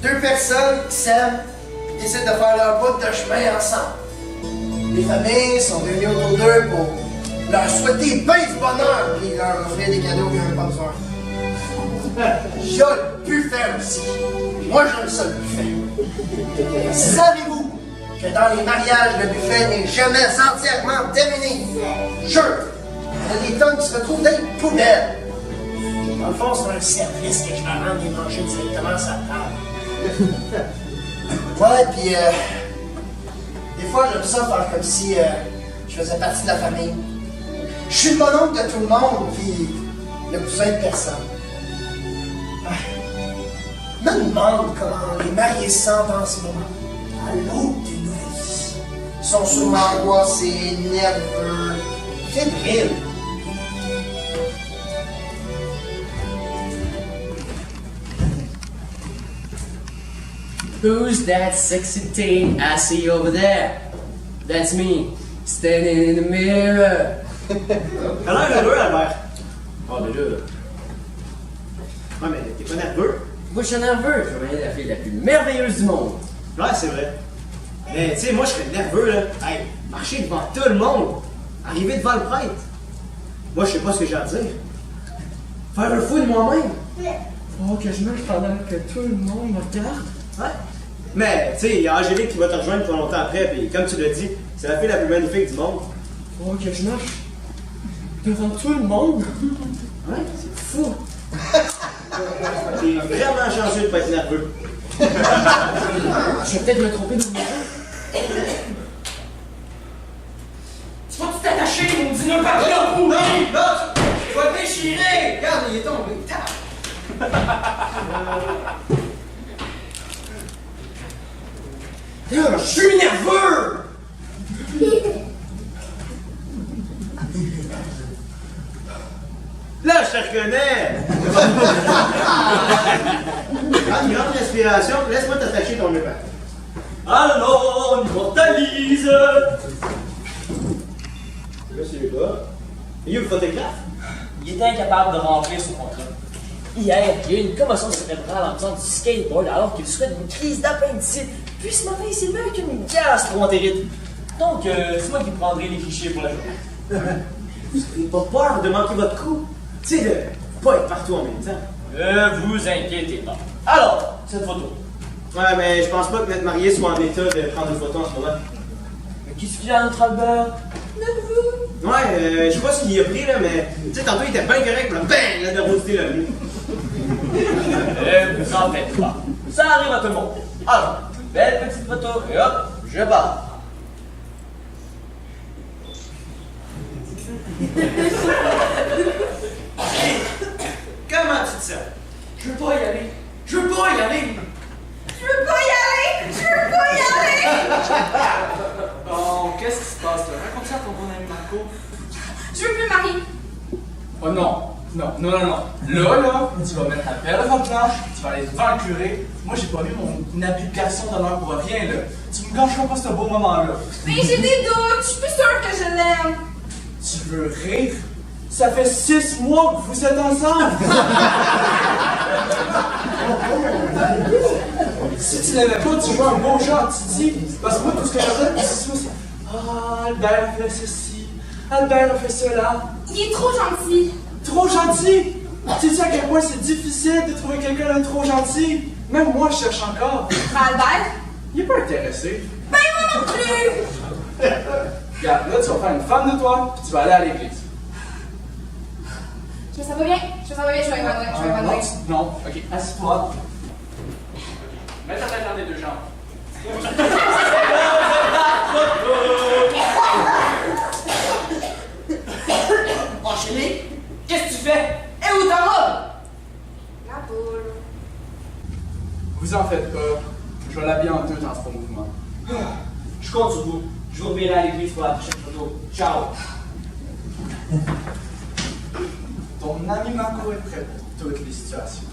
Deux personnes qui s'aiment décident de faire leur bout de chemin ensemble. Les familles sont réunies autour d'eux pour leur souhaiter bien du bonheur et leur offrir des cadeaux qu'ils n'ont pas besoin. Il y a le buffet aussi. Moi, j'aime ça, le buffet. Savez-vous que dans les mariages, le buffet n'est jamais entièrement terminé? Jure! Il y a des tonnes qui se retrouvent dans les poubelles. Dans le fond, c'est un service que je vais rendre et manger directement sur la table. Ouais, puis des fois, j'aime ça faire comme si je faisais partie de la famille. Je suis le mononcle de tout le monde, puis le cousin de personne. Je me demande comment les mariés se sentent en ce moment, à l'aube d'une nouvelle vie. Ils sont sûrement angoissés, nerveux, fébriles. Who's that sexy thing I see over there? That's me, standing in the mirror. T'as l'air heureux, Albert. Oh, déjà, là. Ouais, mais t'es pas nerveux. Moi, je suis nerveux. Je vais la fille la plus merveilleuse du monde. Ouais, c'est vrai. Mais tu sais, moi, je serais nerveux, là. Hey, marcher devant tout le monde. Arriver devant le prêtre. Moi, je sais pas ce que j'ai à dire. Faire un fou de moi-même. Oh, que je marche pendant que tout le monde me regarde. Ouais. Mais, tu sais, il y a Angélique qui va te rejoindre pas longtemps après, puis comme tu l'as dit, c'est la fille la plus magnifique du monde. Oh, que je marche devant tout le monde. Ouais, c'est fou. T'es vraiment chanceux de pas être nerveux. Je vais peut-être me tromper de numéro. Tu vas-tu t'attacher, mon dieu papillon? Non, tu vas te déchirer! Regarde, il est tombé. Je suis nerveux! Là, je te reconnais! Prends une grande respiration, laisse-moi t'attacher ton nœud. Allons, on immortalise! Là, c'est le gars. Il y a le photographe. Il était incapable de remplir son contrat. Hier, il y a eu une commotion cérébrale en faisant du skateboard alors qu'il souhaite une crise d'appendicite. Puis ce matin, il s'est levé avec une gastro-entérite. Donc, c'est moi qui prendrai les fichiers pour la journée. Vous n'avez pas peur de manquer votre coup? Tu sais, de pas être partout en même temps. Ne vous inquiétez pas. Alors, cette photo. Ouais, mais je pense pas que notre marié soit en état de prendre une photo en ce moment. Mais qu'est-ce qu'il y a, notre Albert? Ouais, je sais pas ce qu'il a pris là, mais tu sais, tantôt il était bien correct, puis là, bang, la nervosité l'a venu. Ne vous en faites pas. Ça arrive à tout le monde. Alors, belle petite photo, et hop, je pars. Comment tu te sens? Je veux pas y aller. Je veux pas y aller. Je veux pas y aller! Je veux pas y aller! Bon, qu'est-ce qui se passe là? Raconte ça à ton bon ami Marco. Je veux plus me marier. Oh non! Non, non, non, non. Là, tu vas mettre ta belle robe blanche, tu vas aller devant le curé. Moi, j'ai pas vu mon application d'honneur pour rien, là. Tu me gâcheras pas ce beau moment-là. Mais j'ai des doutes, je suis plus sûre que je l'aime. Tu veux rire? Ça fait 6 mois que vous êtes ensemble! Si tu l'aimais pas, tu joues un beau genre, tu dis, parce que moi, tout ce que j'entends, c'est ah, Albert a fait ceci, Albert a fait cela. Il est trop gentil. Trop gentil! Sais-tu à quel point c'est difficile de trouver quelqu'un de trop gentil? Même moi, je cherche encore. Albert? Il est pas intéressé. Ben moi non plus! Regarde, là, tu vas faire une femme de toi, puis tu vas aller à l'église. Je me sens pas bien. Je me sens pas bien, je vais évanouir. Je vais Non, évanouir. non, ok, assis-toi. Mets ta tête dans tes deux jambes. Angélique, qu'est-ce que tu fais? Et où ta robe? La boule. Vous en faites pas. Je vais l'habiller en deux dans ce mouvement. Je compte sur vous. Je vous reverrai à l'église pour la prochaine photo. Ciao! Ton ami Marco est prêt pour toutes les situations.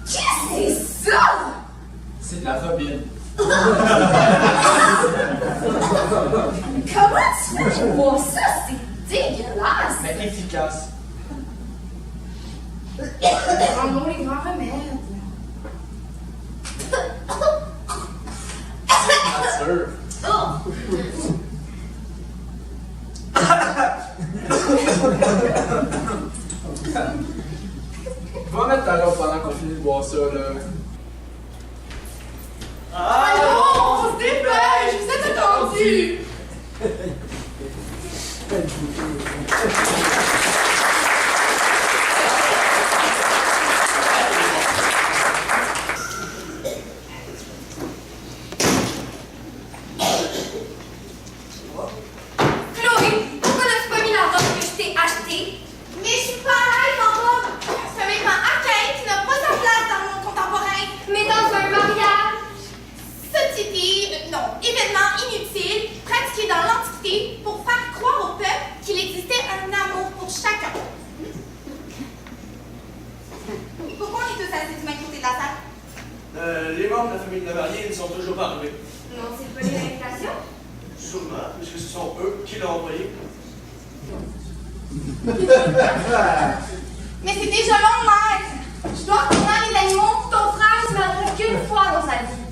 Qu'est-ce que c'est ça? C'est de la robine. Comment tu fais pour boire ça? C'est dégueulasse! Mais efficace. Prends-nous les grands remèdes. Sûr. Oh! Va mettre ta robe pendant qu'on finit de boire ça, là. Allons, on se dépêche! Vous êtes attendus! Chloé, pourquoi n'as-tu pas mis la robe que je t'ai achetée? Mais je suis pas à l'aise en robe! C'est un vêtement archaïque qui n'a pas sa place dans le monde contemporain. Mais dans un mariage! Événement inutile, pratiqué dans l'Antiquité pour faire croire au peuple qu'il existait un amour pour chacun. Pourquoi on est tous assis du même côté de la salle? Les membres de la famille de la mariée ne sont toujours pas arrivés. Non, c'est pas une invitation. Sûrement, puisque ce sont eux qui l'ont envoyé. Mais c'est déjà long, mère. Je dois retourner les animaux. Ton frère ne se mariera qu'une fois dans sa vie.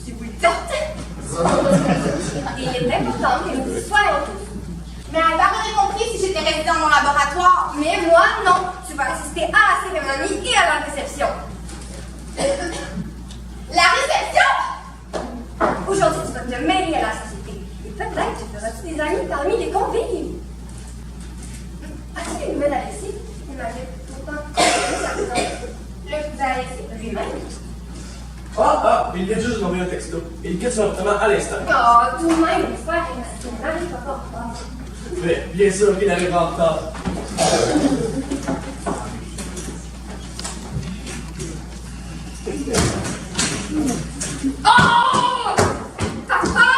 C'est oui, certain. Il est important que nous y soyons tous. Mais elle m'aurait compris si j'étais restée dans mon laboratoire. Mais moi, non. Tu vas assister à la cérémonie et à la réception. La réception? Aujourd'hui, tu vas te mêler à la société. Et peut-être tu feras-tu des amis parmi les convives. As-tu des nouvelles d'Alexis? Il m'avait pourtant connu sa présence. Le cousin Alexis lui-même. Il vient juste d'envoyer un texto. Il quitte son appartement à l'instant. Oh, tout de même, le frère et ma n'arrive pas en retard. Mais bien sûr qu'il arrive en retard. Oh! Papa!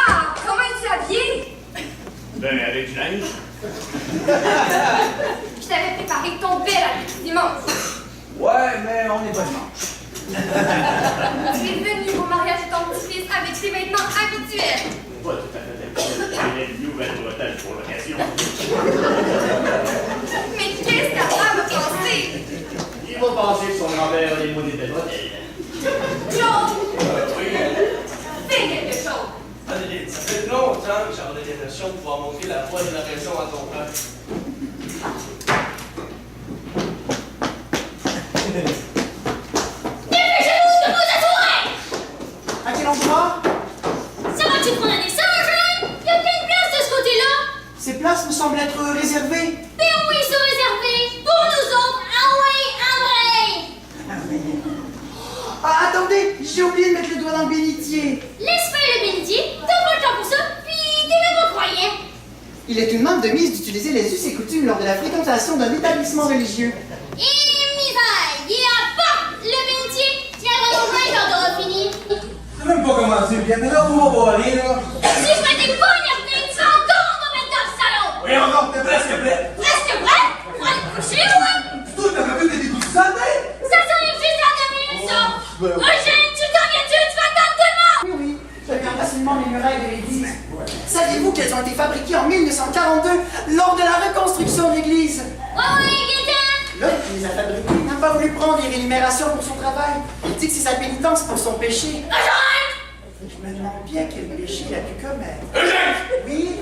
Comment es-tu habillé? Ben, avec du linge. Je t'avais préparé ton bel habit dimanche. Ouais, mais on n'est pas dimanche. Tu es venu au mariage de ton petit-fils avec ses vêtements habituels. Pas tout à fait habituel. J'ai une nouvelle bretelle pour l'occasion. Mais qu'est-ce qu'elle va me penser? Il va penser que son grand-père a des mots des belles bretelles. Claude! Oui. Fais quelque chose! Adeline, ça fait longtemps que j'avais l'intention de pouvoir montrer la voie de la raison à ton père. À quel endroit? Ça va-tu prendre un dessin, jeune? Y'a plein de place de ce côté-là! Ces places me semblent être réservées. Mais oui, ils sont réservés! Pour nous autres! Ah ouais, ah ouais! Ah, attendez, j'ai oublié de mettre le doigt dans le bénitier. Laisse faire le bénitier, t'as pas le temps pour ça, puis t'es même pas croyant! Il est une marque de mise d'utiliser les us et coutumes lors de la fréquentation d'un établissement religieux. Et misère! Et apporte le bénitier! Tiens, dans le j'en auras fini! T'as même pas commencé bien, mais là, où on va aller, là? Si je m'étais pas énervé, tu seras encore en train de mettre dans le salon! Oui, encore, t'es presque prêt. Presque prêt? Pour aller te coucher, ouais? Toi, t'as pas vu des dégoûts de santé? Ça s'arrive juste à 2 minutes, ça! Eugène, tu t'en viens-tu? Tu vas attendre tout le monde! Oui, oui, je regarde facilement les murailles de l'église. Saviez-vous qu'elles ont été fabriquées en 1942 lors de la reconstruction de l'église? Ouais, Gaëtan! L'homme qui les a fabriquées n'a pas voulu prendre les rémunérations pour son travail. Il dit que c'est sa pénitence pour son péché. Eugène! Je me demande bien quel péché il a pu commettre. Eugène! Oui?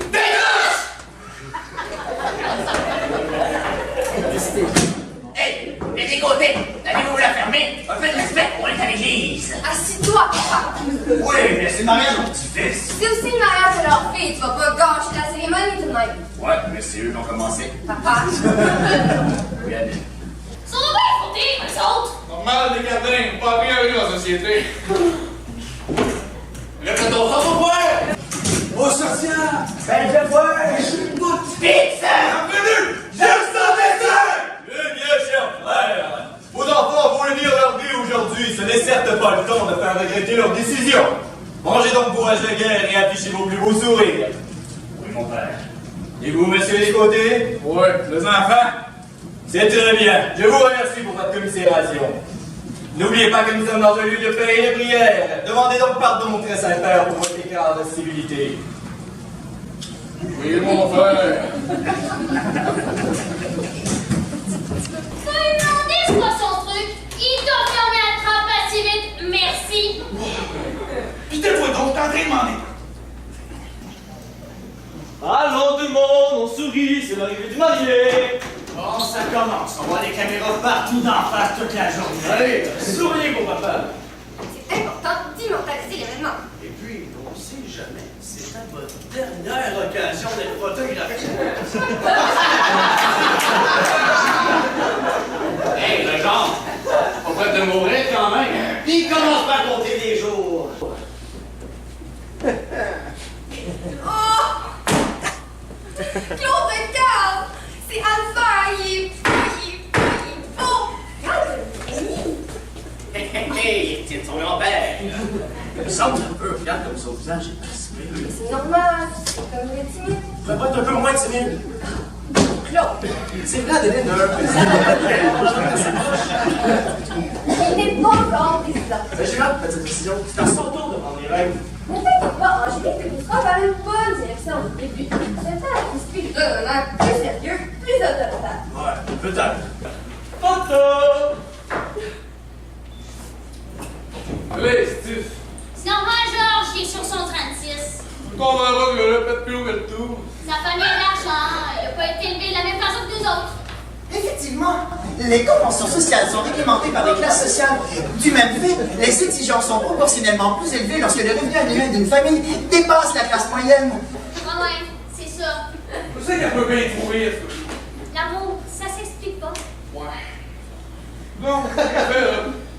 Hey, les dégotés, allez-vous la fermer? Un peu de respect pour les à l'église. Assis-toi, papa! Oui, mais c'est le mariage de mon petit-fils. C'est aussi le mariage de leur fille, tu vas pas gâcher la cérémonie tout de même. Ouais, mais c'est eux qui ont commencé. Papa! Oui, Adèle. Ils sont bien fondés, eux autres! Normal, des gardins, pas bien avec la société. Répète ton sang, mon frère! Oh, sorcière! Ben, je vois, je suis une toute pizza! Bienvenue! Je savais ça! Eh bien, cher frère! Vos enfants vont lire leur vie aujourd'hui. Ce n'est certes pas le temps de faire regretter leur décision. Rangez donc vos haches de guerre et affichez vos plus beaux sourires. Oui, mon père. Et vous, monsieur les côtés? Oui, les enfants? C'est très bien. Je vous remercie pour votre commisération. N'oubliez pas que nous sommes dans un lieu de paix et de prière. Demandez donc pardon, très Saint-Père, pour votre écart de civilité. Oui, mon frère. Fernandez, c'est pas son truc. Il t'a fermé la trappe assez vite. Merci. Je te vois donc t'en train de demander. Allons tout le monde, on sourit, c'est l'arrivée du marié. Bon, ça commence. On voit les caméras partout d'en face toute la journée. Allez, souriez, mon papa. C'est important d'immortaliser l'événement. Et puis, on sait jamais. C'est à votre dernière occasion d'être photographié. Hey, le genre, pas prêt de mourir quand même. Puis il commence par compter les jours. Oh! Claude, regarde! C'est Alpha, il est beau! Regarde, Hey, c'est son grand-père. Il me semble un peu regarde comme son visage est crispé. c'est normal, c'est comme les timides. Tu vas pas être un peu moins timide? Claude, C'est vrai, Adeline, il n'est pas encore président. Mais j'ai hâte de cette décision. C'est à son tour de prendre les règles. Ne t'inquiète pas, Angélique, tu seras vers une bonne direction au début. Ce temps qui suit lui donne un air plus sérieux, plus autoritaire. Ouais, peut-être. Photo! Allez, Steve. C'est normal, Georges, il est sur son 36. On verra que le fait plus ouvert tout. Sa famille a de l'argent. Il n'a pas été élevé de la même façon que nous autres. Effectivement, les conventions sociales sont réglementées par les classes sociales. Du même fait, les exigences sont proportionnellement plus élevées lorsque le revenu annuel d'une famille dépasse la classe moyenne. Ah ouais, c'est ça. Je sais qu'elle peut bien trouver, ça. L'amour, ça s'explique pas. Ouais. Non, qu'est-ce qu'elle fait, là?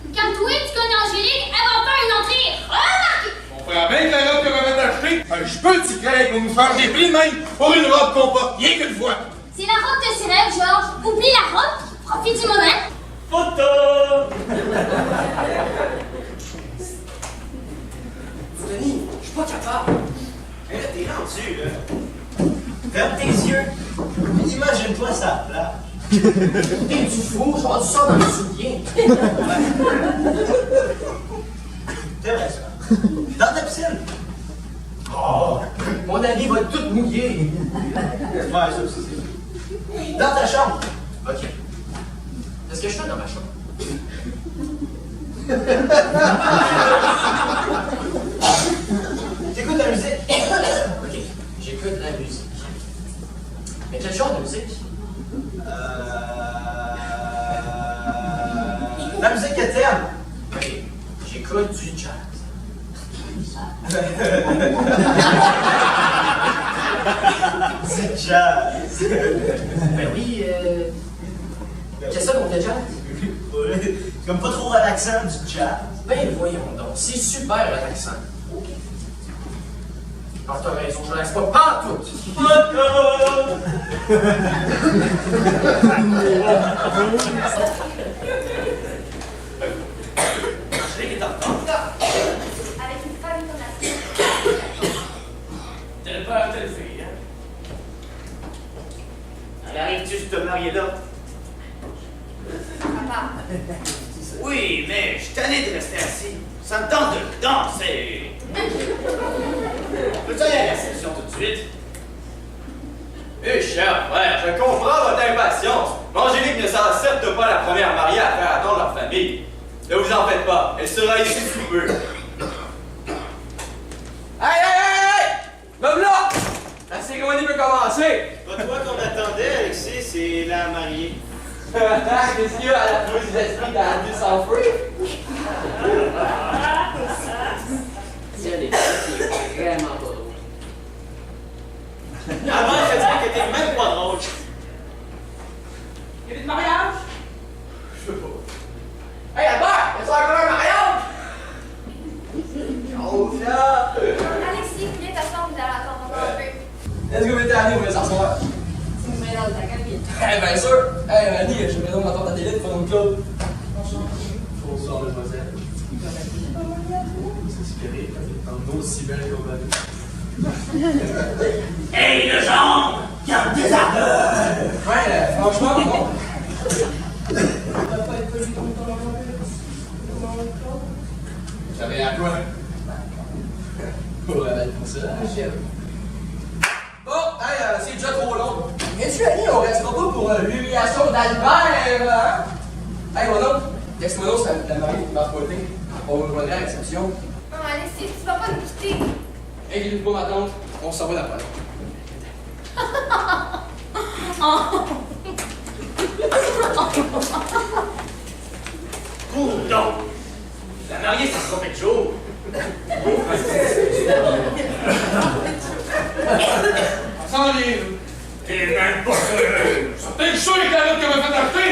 Comme toi, tu connais Angélique, elle va faire une entrée remarquée. On fera bien que la robe que m'avait achetée. Je peux t'y créer pour nous faire des plis même pour une robe qu'on porte rien qu'une fois. C'est la robe de ses rêves, Georges. Oublie la robe, profite du moment. Photo! Denis, je suis pas capable. Mais là, t'es rendu, là. Ferme tes yeux. Imagine-toi ça plage. T'es-tu fou? Je vais du sang dans les souliers. C'est vrai, ça. Dans ta piscine. Oh, mon ami va tout mouiller. Ouais, ça aussi, c'est sûr. Dans ta chambre. OK. Qu'est-ce que je fais dans ma chambre? T'écoutes de la musique? OK. J'écoute de la musique. Mais quel genre de musique? La musique que t'aimes. OK. J'écoute du jazz. Du jazz. Ben oui, qu'est-ce que qu'on fait jazz? Comme pas trop relaxant du jazz. Ben voyons donc, c'est super relaxant. OK. Alors t'as raison, je relaxe pas partout. Angélique est en retard. Avec une femme comme la sienne. T'avais pas un telle fille, hein? Elle arrive-tu de te marier là? Papa, Oui, mais je suis tanné de rester assis. Ça me tente de danser. Peux-tu aller à la réception tout de suite? Eh, cher frère, je comprends votre impatience. Mais Angélique ne sera certes pas la première mariée à faire attendre leur famille. Ne vous en faites pas, elle sera ici sous peu. Hey! Même là! La cérémonie peut commencer! Pas toi qu'on attendait, Alexis, c'est la mariée. Qu'est-ce qu'il y a à la pause des esprits dans la vie sans feu? Tiens, les gars, c'est vraiment pas drôle. Avant, je te disais que t'es même pas drôle. Il y a des mariages? Je sais pas. Hey, Albert! Y'a-tu encore un mariage? Oh, là! Alexis, viens t'asseoir, vous allez attendre encore un peu. Est-ce que vous êtes allé, on va s'asseoir? Tu me mets dans ta cabine. Eh, bien sûr! Hey, Annie, je mets donc ma tante à télé pour mon club. Bonsoir, mademoiselle. Vous inspirez en aussi belle compagnie. Hey, le genre! Garde tes ardeurs! Ouais, franchement, bon. viens-tu, Annie? On restera pas pour l'humiliation d'Albert, hein? Hey, mon oncle, laisse-moi donc la mariée de ma côté. On va rejoindre à la réception. Non, Alexis, tu vas pas nous quitter. Inquiétez-vous pas, ma tante, on s'en va d'après. Cours donc! La mariée, ça sera fait chaud! Sans livre! T'es même pas sérieux! Ça peut être chaud les carottes que m'a fait acheter!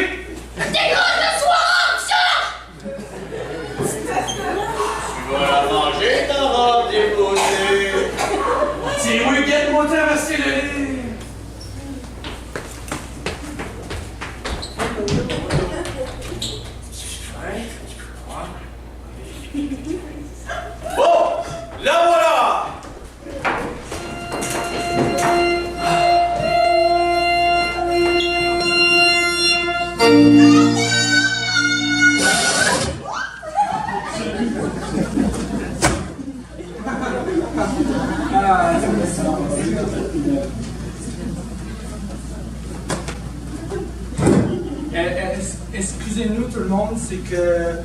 Dégage le soir, chat! Tu vas la manger, ta robe déposée! C'est week-end, mon temps, rester le lit! Bon! La voilà! Excusez-nous tout le monde, c'est que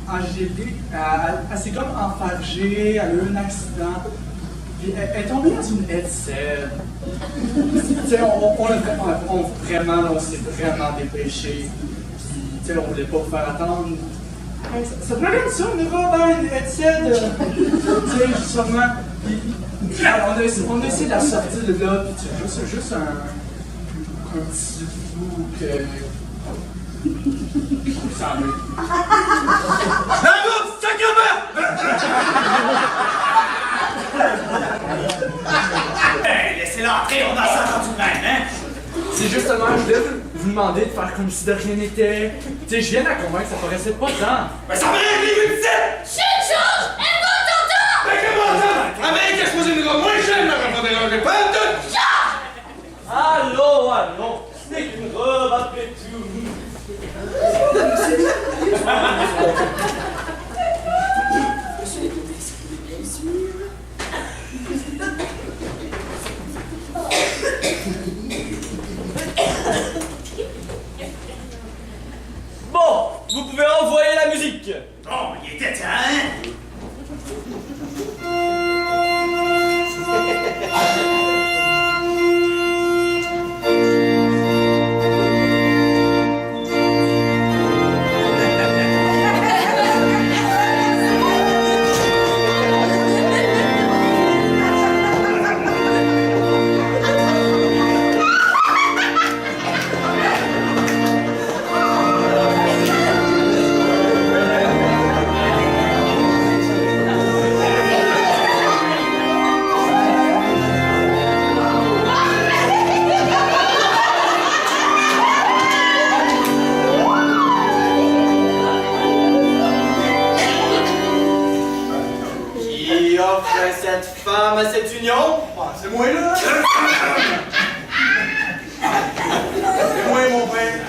Angélique, elle s'est comme enfargée, elle a eu un accident, puis elle est tombée dans une headset. Tu sais, on s'est vraiment dépêché, puis tu sais, on voulait pas vous faire attendre. Hey, ça te regarde ça, on ira vers une headset, tu sais, sûrement. Puis, on a essayé de la sortir de là, puis c'est juste un petit bout que... Ça me... La bouffe, sacrement! Hey, laissez-la entrer, on a ça entendu de même, hein? C'est justement, je voulais vous demander de faire comme si de rien n'était. Tu sais, je viens de la convaincre, ça paraissait pas tant. Mais ça me règle une scène! Chut, change! Elle va t'entendre! Mais comment ça? Amérique a choisi une robe moins chère, mais on va pas déranger pas tout! Allô, c'est qu'une robe après tout. Bon, vous pouvez envoyer la musique. Bon, il était temps, hein? Cette femme à cette union? Ah, c'est moi là! C'est moi, mon père!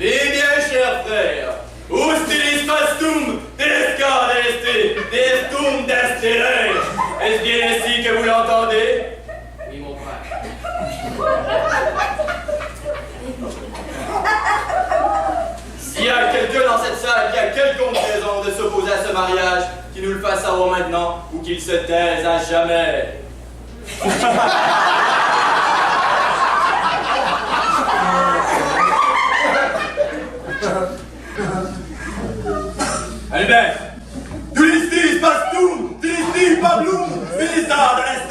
Eh bien, chers frères, ustilis fastum, desca deste, destum destere. Est-ce bien ainsi que vous l'entendez? Oui, mon frère. S'il y a quelqu'un dans cette salle qui a quelconque raison de s'opposer à ce mariage, qu'il nous le fasse savoir maintenant ou qu'il se taise à jamais. Albert! Tulistis pastum, tulistis pablum, finista de l'Est!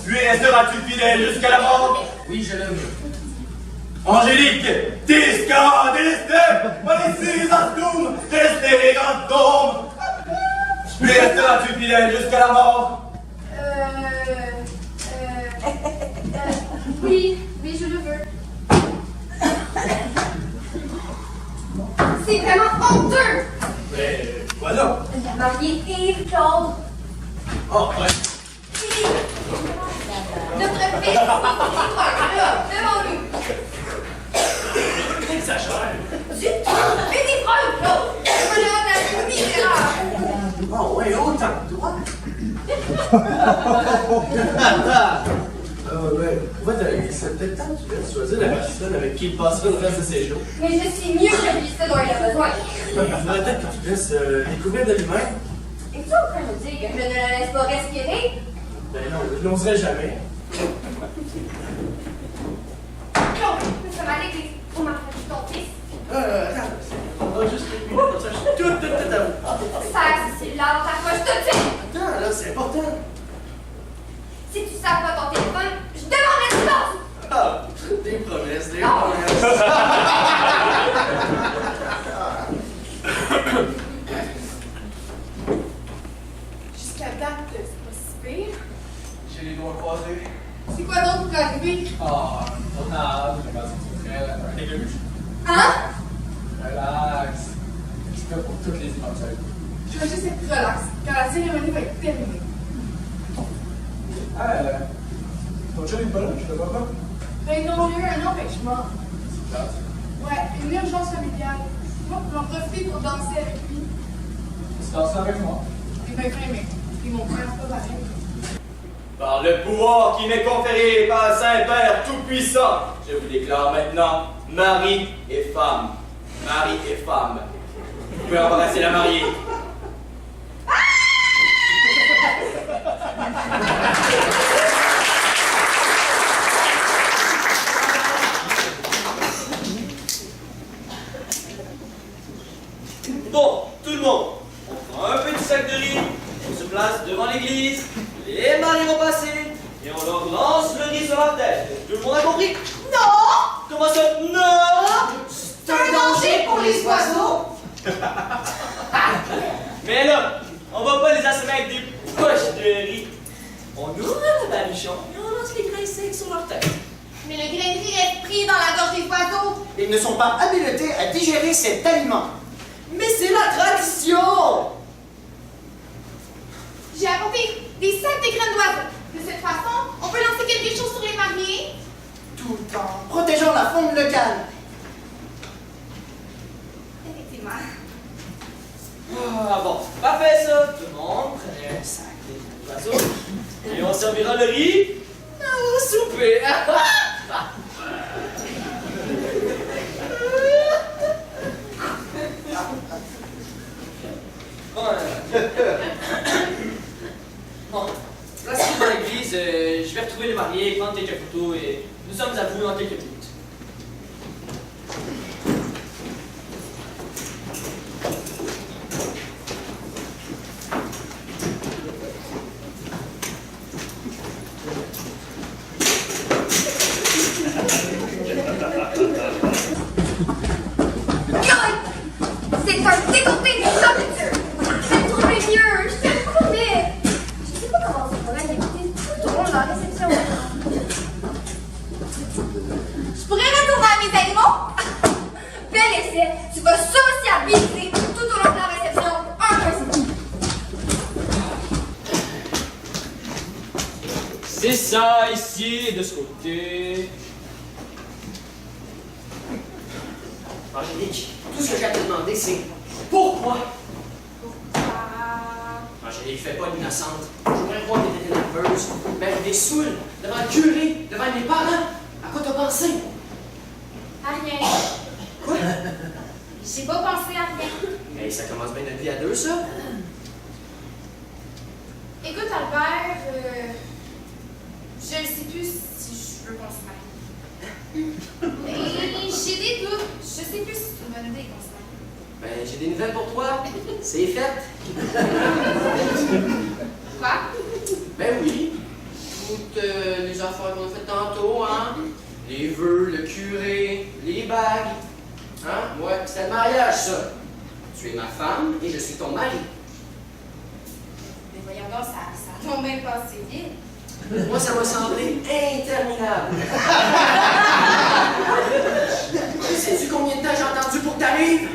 Lui resteras-tu fidèle jusqu'à la mort? Oui, je l'aime. Angélique, tisca deleste, palissis astum, desterigantum! Lui resteras-tu fidèle jusqu'à la mort? Oui, je le veux. C'est vraiment honteux! Mais voilà! Il a marié Yves Claude. Oh, ouais. Notre fils, là, devant nous. exagères. Du tout! Mais des preuves, là! Je me la misérable! Oh, ouais, autant que toi. Ouais. En fait, il serait peut-être temps de choisir la personne avec qui il passera le reste de ses jours. Mais je suis mieux que lui, ça dont il a besoin. Il faudrait peut-être que tu puisses découvrir de lui-même. Es-tu en train de me dire que je ne le laisse pas respirer? Ben non, je n'oserais jamais. Claude, nous sommes à l'église. On m'a fait ton fils. Attends, on va juste quelques minutes, comme ça, je suis tout à vous. Ça, c'est là, t'approches tout de suite. Attends, là, c'est important. Si tu sers pas ton téléphone, je demande un silence. Ah, des promesses, des promesses. Jusqu'à date, c'est pas si pire. J'ai les doigts croisés. C'est quoi d'autre pour arriver? Ah, une tornade, j'ai passé tout près, un déluge. Hein? Relax. Je suis prêt pour toutes les éventualités. Je vais juste être relax, car la cérémonie va être terminée. Ah, ton chum n'est pas là, je le vois pas. Ben, ils ont eu un empêchement. C'est plate. Ouais, une urgence familiale. Moi, je vais en profiter pour danser avec lui. Tu danses avec moi. Il m'a aimé. Puis mon frère, c'est pas pareil. Par le pouvoir qui m'est conféré par le Saint-Père Tout-Puissant, je vous déclare maintenant mari et femme. Mari et femme. Vous pouvez embrasser la mariée. Bon, tout le monde, on prend un petit sac de riz, on se place devant l'église, les mariés vont passer, et on leur lance le riz sur la tête. Tout le monde a compris? Non! Comment ça? Non! C'est un danger pour les oiseaux! Mais là, on va pas les assommer avec des poches de riz. On ouvre le baluchon et on lance les grains secs sur leur tête. Mais le grain de riz reste pris dans la gorge des oiseaux! Ils ne sont pas habilités à digérer cet aliment. Mais c'est la tradition! J'ai apporté des sacs de graines d'oiseaux. De cette façon, on peut lancer quelque chose sur les mariés. Tout en protégeant la faune locale. Effectivement. Ah bon, parfait ça. Tout le monde prenez un sac de oiseaux et on servira le riz au souper. Bon, placez-vous dans l'église, je vais retrouver les mariés, prendre quelques photos et nous sommes à vous dans quelques minutes. C'est un découpé de solitude. Je vais trouver mieux, je te le promets. Je sais pas comment ça pourrait m'écouter tout au long de la réception. Je pourrais retourner à mes animaux? Bel essai, tu vas sociabiliser tout au long de la réception. Un principe. C'est ça ici, de ce côté. Angélique, tout ce que j'ai à te demander, c'est pourquoi? Angélique, fais pas l'innocente. Je voudrais croire que t'étais nerveuse, mais avec des saouls, devant le curé, devant mes parents. À quoi t'as pensé? À rien. Quoi? J'ai pas pensé à rien. Mais ça commence bien notre vie à deux, ça. Écoute, Albert, je ne sais plus si je veux qu'on se marie. Mais j'ai des doutes. Je sais plus si c'est une bonne idée qu'on se marie. Ben, j'ai des nouvelles pour toi. C'est fait. Quoi? Ben oui. Toutes les affaires qu'on a faites tantôt, hein. Les vœux, le curé, les bagues. Hein? Ouais, c'est le mariage, ça. Tu es ma femme et je suis ton mari. Mais voyons donc, ça tombe bien passé vite. Moi, ça m'a semblé interminable. Sais-tu combien de temps j'ai entendu pour que t'arrives?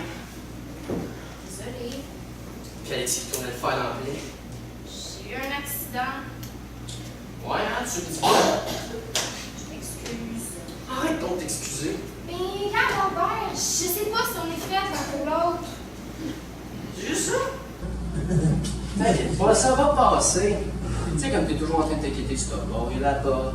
Désolée. Puis allait-il tourner le fer dans le blé? J'ai eu un accident. Ouais, hein, tu me dis pas. Je m'excuse. Arrête donc de t'excuser. Mais quand Robert, toi, ça va passer. Tu sais, comme t'es toujours en train de t'inquiéter sur ton bord et là-bas,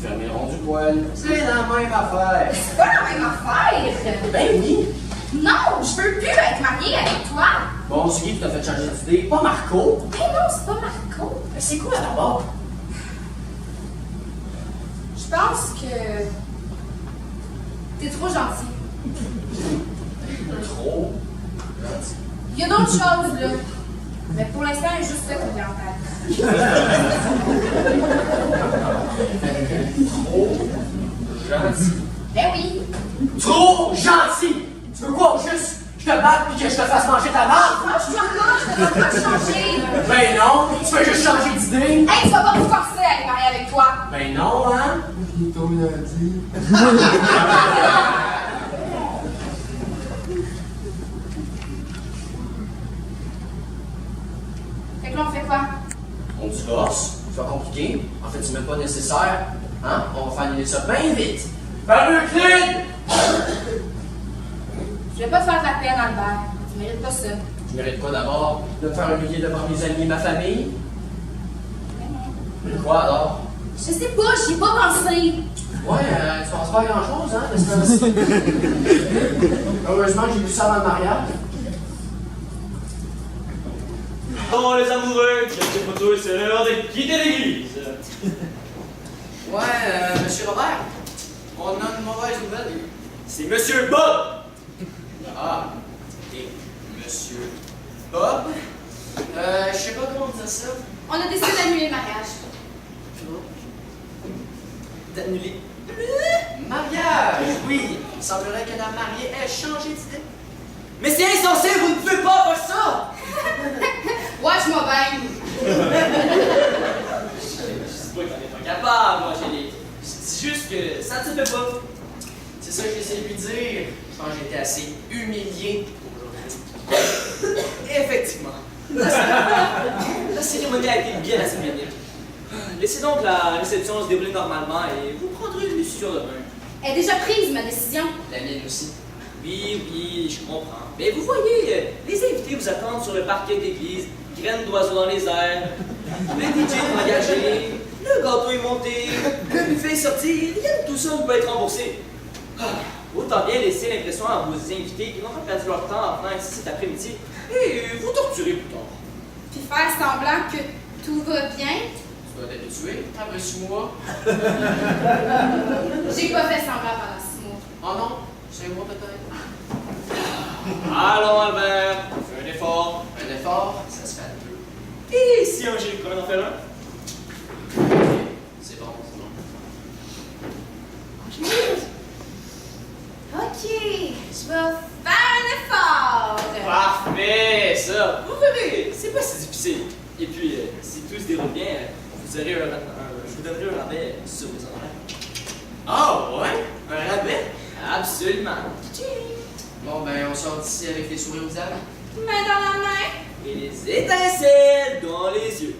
fermer le rond du poil, c'est la même affaire. C'est pas la même affaire! Ben oui! Non, je veux plus être mariée avec toi! Bon, c'est qui qui t'a fait changer d'idée? Pas Marco! Mais non, c'est pas Marco! Ben, c'est quoi d'abord? Je pense que t'es trop gentil. Trop gentil. Il y a d'autres choses, là. Mais pour l'instant, il y a juste ça qui me vient en tête. Trop gentil. Ben oui. Trop gentil! Tu veux quoi, juste? Je te batte puis que je te fasse manger ta marde? Franchement, je ne peux pas changer. Ben non! Tu veux juste changer d'idée? Hey, tu vas pas me forcer à être mariée avec toi. Ben non, hein? Il est tombé dans le dit. Fait que là, on fait quoi? On divorce, c'est pas compliqué. En fait, c'est même pas nécessaire. Hein? On va faire annuler ça bien vite. Par Euclide! Je vais pas te faire de la peine, Albert. Tu mérites pas ça. Je mérite quoi d'abord? De me faire humilier devant mes amis et ma famille? Quoi alors? Je sais pas, j'y ai pas pensé. Ouais, tu penses pas à grand-chose, hein, de ce temps-ci. Heureusement que j'ai vu ça avant le mariage. Bon, les amoureux, quelques photos, c'est l'heure de quitter l'église. Ouais, monsieur Robert, on a une mauvaise nouvelle. C'est Monsieur Bob. Ah, et monsieur Bob? Je sais pas comment dire ça. On a décidé d'annuler le mariage. D'annuler le mariage? Oui, il semblerait que la mariée ait changé d'idée. Mais c'est insensé, vous ne pouvez pas faire ça. Watch moi bien. Je sais pas que t'en es pas capable, moi, Angélique. Je dis juste que ça ne se fait pas. C'est ça que j'essaie de lui dire. Je pense que j'ai été assez humilié aujourd'hui. Effectivement. La cérémonie a été bien assez médiatique. Laissez donc la réception se dérouler normalement et vous prendrez une décision demain. Elle est déjà prise, ma décision. La mienne aussi. Oui, je comprends. Mais vous voyez, les invités vous attendent sur le parquet d'église, graines d'oiseaux dans les airs, le DJ est engagé, le gâteau est monté, le buffet est sorti, rien de tout ça ne peut être remboursé. Autant bien laisser l'impression à vos invités qu'ils n'ont pas perdu leur temps en venant ici cet après-midi et vous torturer plus tard. Puis faire semblant que tout va bien. Tu dois t'habituer après 6 mois. J'ai pas fait semblant pendant 6 mois. Oh non, 5 mois peut-être. Allons Albert, fais un effort. Un effort, ça se fait à deux. Et si Angélique pourrait en faire un? C'est bon, c'est bon. Ok, je vais faire un effort. Parfait, ça. Vous verrez, c'est pas si difficile. Et puis, si tout se déroule bien, je vous donnerai un rabais sur vos honoraires. Ah ouais? Un rabais? Absolument. Bon ben, on sort d'ici avec les sourires aux visage. Main dans la main. Et les étincelles dans les yeux.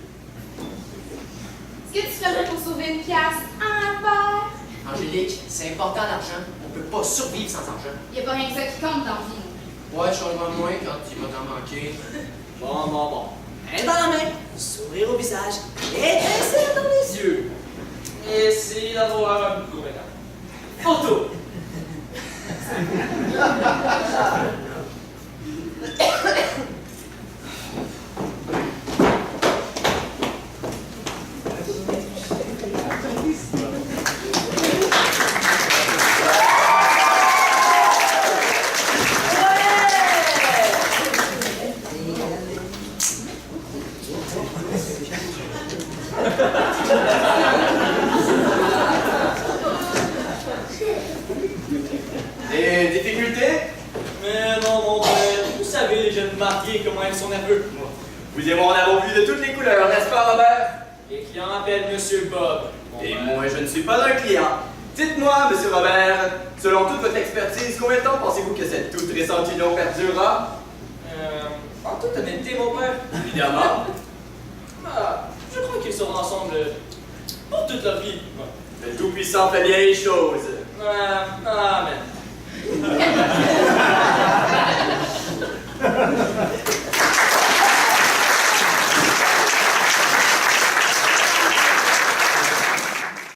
Est-ce que tu ferais pour sauver une pièce en verre? Angélique, c'est important l'argent. On peut pas survivre sans argent. Y a pas rien que ça qui compte dans la vie. Ouais, je suis en moins quand il va t'en manquer. Bon. Main dans la main, sourire au visage, étincelles dans les yeux. Essayez d'avoir un peu convaincant. Photo. Des difficultés? Mais non, mon père, vous savez les jeunes mariés, comment ils sont nerveux. Vous et moi en avons vu de toutes les couleurs, n'est-ce pas, Robert? Les clients appellent Monsieur Bob. Et moi, je ne suis pas un client. Dites-moi, Monsieur Robert, selon toute votre expertise, combien de temps pensez-vous que cette toute récente union perdurera? En toute honnêteté, mon père. Évidemment. Je crois qu'ils seront ensemble pour toute leur vie. Le Tout-Puissant fait bien les choses. Amen.